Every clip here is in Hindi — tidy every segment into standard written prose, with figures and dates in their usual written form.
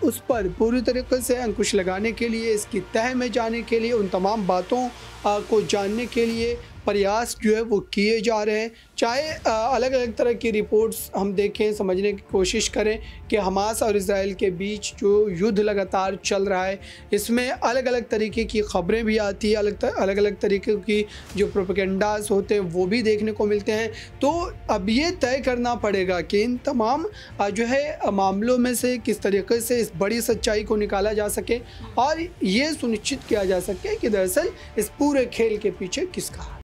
उस पर पूरी तरीके से अंकुश लगाने के लिए, इसकी तह में जाने के लिए, उन तमाम बातों को जानने के लिए प्रयास जो है वो किए जा रहे हैं। चाहे अलग अलग तरह की रिपोर्ट्स हम देखें, समझने की कोशिश करें कि हमास और इज़राइल के बीच जो युद्ध लगातार चल रहा है, इसमें अलग अलग तरीके की ख़बरें भी आती हैं, अलग अलग तरीके की जो प्रोपेगेंडास होते हैं वो भी देखने को मिलते हैं। तो अब ये तय करना पड़ेगा कि इन तमाम जो है मामलों में से किस तरीके से इस बड़ी सच्चाई को निकाला जा सके और ये सुनिश्चित किया जा सके कि दरअसल इस पूरे खेल के पीछे किसका हाथ।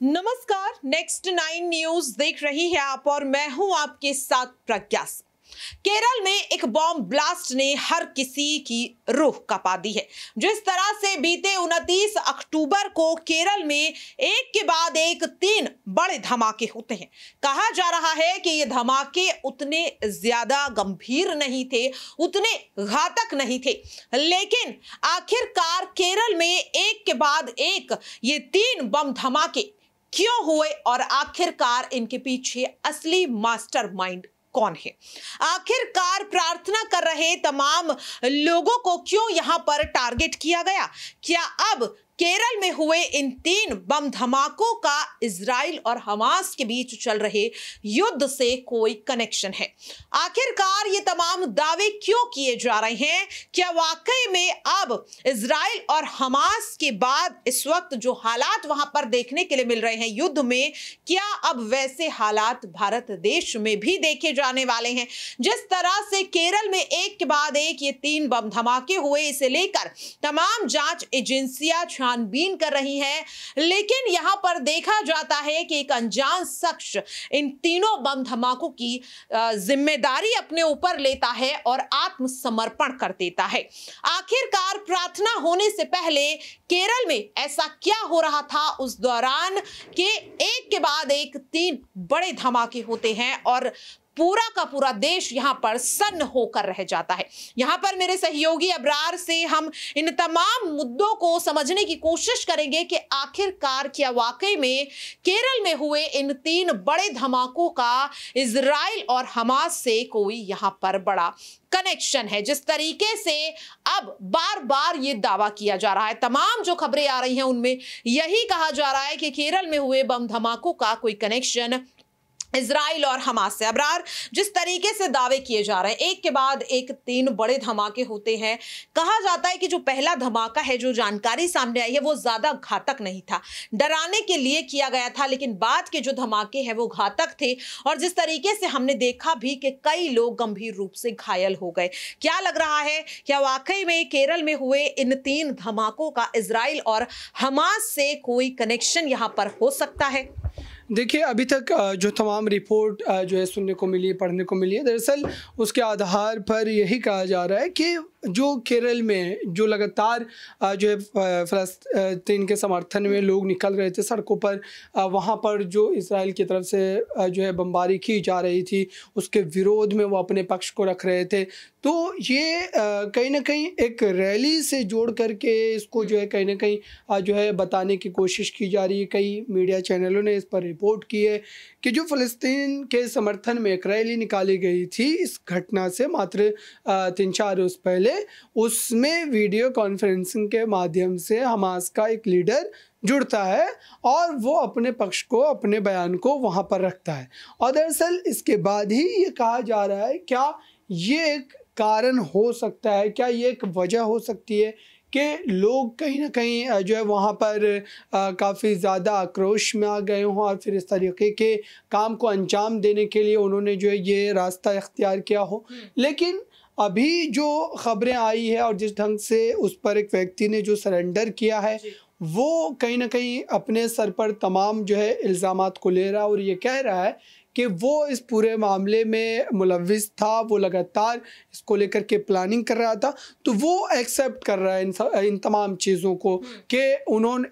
नमस्कार, नेक्स्ट 9 न्यूज देख रही है आप और मैं हूं आपके साथ प्रज्ञा। केरल में एक बॉम्ब ब्लास्ट ने हर किसी की रूह कपा दी है। जिस तरह से बीते 29 अक्टूबर को केरल में एक के बाद एक 3 बड़े धमाके होते हैं। कहा जा रहा है कि ये धमाके उतने ज्यादा गंभीर नहीं थे, उतने घातक नहीं थे, लेकिन आखिरकार केरल में एक के बाद एक ये 3 बम धमाके क्यों हुए और आखिरकार इनके पीछे असली मास्टरमाइंड कौन है? आखिरकार प्रार्थना कर रहे तमाम लोगों को क्यों यहां पर टारगेट किया गया? क्या अब केरल में हुए इन 3 बम धमाकों का इजराइल और हमास के बीच चल रहे युद्ध से कोई कनेक्शन है? आखिरकार ये तमाम दावे क्यों किए जा रहे हैं? क्या वाकई में अब इजराइल और हमास के बाद इस वक्त जो हालात वहां पर देखने के लिए मिल रहे हैं युद्ध में, क्या अब वैसे हालात भारत देश में भी देखे जाने वाले हैं? जिस तरह से केरल में एक के बाद एक ये 3 बम धमाके हुए, इसे लेकर तमाम जांच एजेंसियां छानबीन कर रही है, लेकिन यहां पर देखा जाता है कि एक अनजान शख्स इन तीनों बम धमाकों की जिम्मेदारी अपने ऊपर लेता है और आत्मसमर्पण कर देता है। आखिरकार प्रार्थना होने से पहले केरल में ऐसा क्या हो रहा था उस दौरान कि एक के बाद एक 3 बड़े धमाके होते हैं और पूरा का पूरा देश यहां पर सन्न होकर रह जाता है। यहां पर मेरे सहयोगी अबरार से हम इन तमाम मुद्दों को समझने की कोशिश करेंगे कि आखिरकार क्या वाकई में केरल में हुए इन 3 बड़े धमाकों का इजराइल और हमास से कोई यहां पर बड़ा कनेक्शन है। जिस तरीके से अब बार बार ये दावा किया जा रहा है, तमाम जो खबरें आ रही हैं उनमें यही कहा जा रहा है कि केरल में हुए बम धमाकों का कोई कनेक्शन इजराइल और हमास से। अबरार, जिस तरीके से दावे किए जा रहे हैं, एक के बाद एक 3 बड़े धमाके होते हैं, कहा जाता है कि जो पहला धमाका है, जो जानकारी सामने आई है, वो ज्यादा घातक नहीं था, डराने के लिए किया गया था, लेकिन बाद के जो धमाके हैं वो घातक थे और जिस तरीके से हमने देखा भी कि कई लोग गंभीर रूप से घायल हो गए। क्या लग रहा है, क्या वाकई में केरल में हुए इन 3 धमाकों का इजराइल और हमास से कोई कनेक्शन यहां पर हो सकता है? देखिए, अभी तक जो तमाम रिपोर्ट जो है सुनने को मिली, पढ़ने को मिली है, दरअसल उसके आधार पर यही कहा जा रहा है कि जो केरल में जो लगातार जो है फ़लस्तीन के समर्थन में लोग निकल रहे थे सड़कों पर, वहाँ पर जो इजराइल की तरफ से जो है बमबारी की जा रही थी, उसके विरोध में वो अपने पक्ष को रख रहे थे। तो ये कहीं ना कहीं एक रैली से जोड़ करके इसको जो है कहीं ना कहीं जो है बताने की कोशिश की जा रही है। कई मीडिया चैनलों ने इस पर रिपोर्ट की है कि जो फ़लस्तीन के समर्थन में एक रैली निकाली गई थी इस घटना से मात्र 3-4 रोज़ पहले, उसमें वीडियो कॉन्फ्रेंसिंग के माध्यम से हमास का एक लीडर जुड़ता है और वो अपने पक्ष को, अपने बयान को वहाँ पर रखता है। और दरअसल इसके बाद ही ये कहा जा रहा है, क्या ये एक कारण हो सकता है, क्या ये एक वजह हो सकती है कि लोग कहीं ना कहीं जो है वहाँ पर काफ़ी ज़्यादा आक्रोश में आ गए हों और फिर इस तरीके के काम को अंजाम देने के लिए उन्होंने जो है ये रास्ता इख्तियार किया हो। लेकिन अभी जो खबरें आई है और जिस ढंग से उस पर एक व्यक्ति ने जो सरेंडर किया है, वो कहीं ना कहीं अपने सर पर तमाम जो है इल्ज़ामात को ले रहा है और ये कह रहा है कि वो इस पूरे मामले में मुलविस था, वो लगातार इसको लेकर के प्लानिंग कर रहा था, तो वो एक्सेप्ट कर रहा है इन तमाम चीज़ों को कि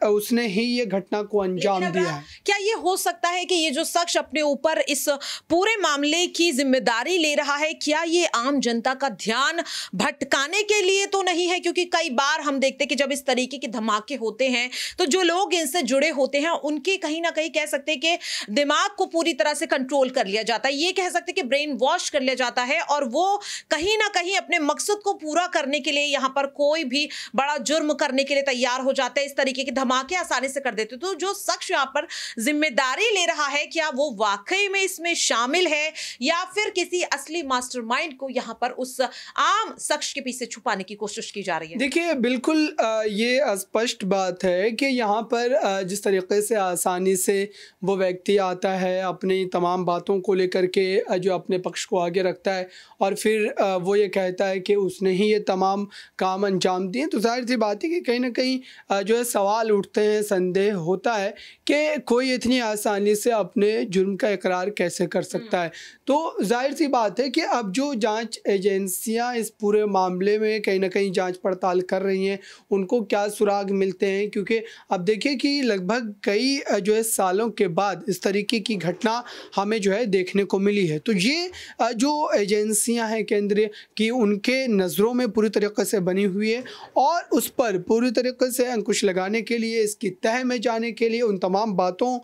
उसने ही ये घटना को अंजाम दिया है। क्या ये हो सकता है कि ये जो शख्स अपने ऊपर इस पूरे मामले की जिम्मेदारी ले रहा है, क्या ये आम जनता का ध्यान भटकाने के लिए तो नहीं है? क्योंकि कई बार हम देखते हैं कि जब इस तरीके के धमाके होते हैं तो जो लोग इनसे जुड़े होते हैं उनके कहीं ना कहीं कह सकते हैं कि दिमाग को पूरी तरह से कंट्रोल कर लिया जाता है, ये कह सकते हैं कि ब्रेन वॉश कर लिया जाता है, और वो कहीं ना कहीं अपने मकसद को पूरा करने के लिए यहाँ पर कोई भी बड़ा जुर्म करने के लिए तैयार हो जाते हैं, इस तरीके के धमाके आसानी से कर देते। तो जो शख्स यहाँ पर जिम्मेदारी ले रहा है, क्या वो वाकई में इसमें शामिल है या फिर किसी असली मास्टरमाइंड को यहाँ पर उस आम शख्स के पीछे छुपाने की कोशिश की जा रही है? देखिए, बिल्कुल ये स्पष्ट बात है कि यहाँ पर जिस तरीके से आसानी से वो व्यक्ति आता है, अपनी तमाम बातों को लेकर के जो अपने पक्ष को आगे रखता है और फिर वो ये कहता है कि उसने ही ये तमाम काम अंजाम दिए, तो जाहिर सी बात है कि कहीं ना कहीं जो है सवाल उठते हैं, संदेह होता है कि कोई इतनी आसानी से अपने जुर्म का इकरार कैसे कर सकता है। तो जाहिर सी बात है कि अब जो जांच एजेंसियां इस पूरे मामले में कहीं ना कहीं जांच पड़ताल कर रही हैं, उनको क्या सुराग मिलते हैं, क्योंकि अब देखिए कि लगभग कई जो है सालों के बाद इस तरीके की घटना हमें जो है देखने को मिली है। तो ये जो एजेंसियां हैं केंद्रीय की, उनके नज़रों में पूरी तरीके से बनी हुई है और उस पर पूरी तरीके से अंकुश लगाने के लिए, इसकी तह में जाने के लिए, उन तमाम बातों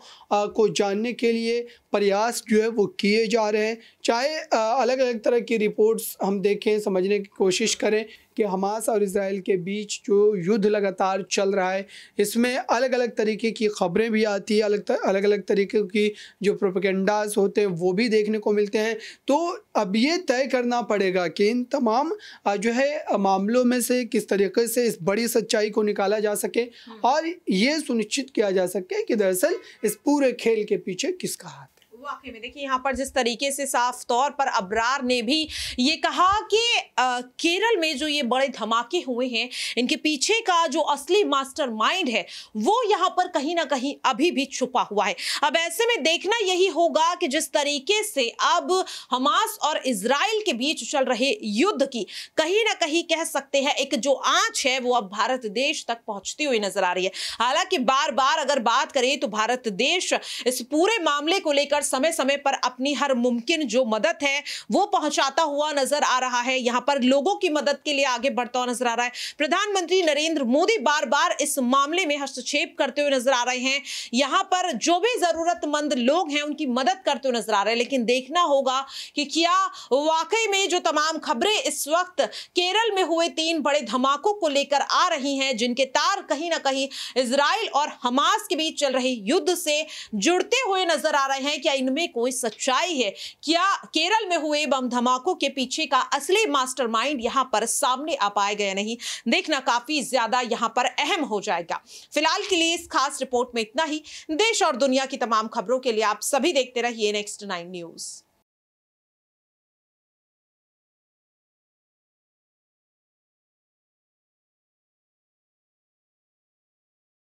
को जानने के लिए प्रयास जो है वो किए जा रहे हैं। चाहे अलग अलग तरह की रिपोर्ट्स हम देखें, समझने की कोशिश करें कि हमास और इज़राइल के बीच जो युद्ध लगातार चल रहा है, इसमें अलग अलग तरीके की ख़बरें भी आती हैं, अलग अलग तरीके की जो प्रोपेगेंडास होते हैं वो भी देखने को मिलते हैं। तो अब ये तय करना पड़ेगा कि इन तमाम जो है मामलों में से किस तरीके से इस बड़ी सच्चाई को निकाला जा सके और ये सुनिश्चित किया जा सके कि दरअसल इस पूरे खेल के पीछे किसका हाथ है। वाकई में देखिए, यहाँ पर जिस तरीके से साफ तौर पर अबरार ने भी ये कहा कि केरल में जो ये बड़े धमाके हुए हैं, इनके पीछे का जो असली मास्टरमाइंड है वो यहाँ पर कहीं ना कहीं अभी भी छुपा हुआ है। अब ऐसे में देखना यही होगा कि जिस तरीके से अब हमास और इजराइल के बीच चल रहे युद्ध की कहीं ना कहीं कह सकते हैं एक जो आंच है वो अब भारत देश तक पहुंचती हुई नजर आ रही है। हालांकि बार बार अगर बात करें तो भारत देश इस पूरे मामले को लेकर समय समय पर अपनी हर मुमकिन जो मदद है वो पहुंचाता हुआ नजर आ रहा है, यहां पर लोगों की मदद के लिए आगे बढ़ता हुआ नजर आ रहा है। प्रधानमंत्री नरेंद्र मोदी बार बार इस मामले में हस्तक्षेप करते हुए नजर आ रहे हैं, यहां पर जो भी जरूरतमंद लोग हैं उनकी मदद करते हुए नजर आ रहे हैं। लेकिन देखना होगा कि क्या वाकई में जो तमाम खबरें इस वक्त केरल में हुए 3 बड़े धमाकों को लेकर आ रही हैं, जिनके तार कहीं ना कहीं इजराइल और हमास के बीच चल रहे युद्ध से जुड़ते हुए नजर आ रहे हैं, क्या इनमें कोई सच्चाई है? क्या केरल में हुए बम धमाकों के पीछे का असली मास्टरमाइंड यहां पर सामने आ पाएगा या नहीं, देखना काफी ज्यादा यहां पर अहम हो जाएगा। फिलहाल के लिए इस खास रिपोर्ट में इतना ही। देश और दुनिया की तमाम खबरों के लिए आप सभी देखते रहिए नेक्स्ट 9 न्यूज।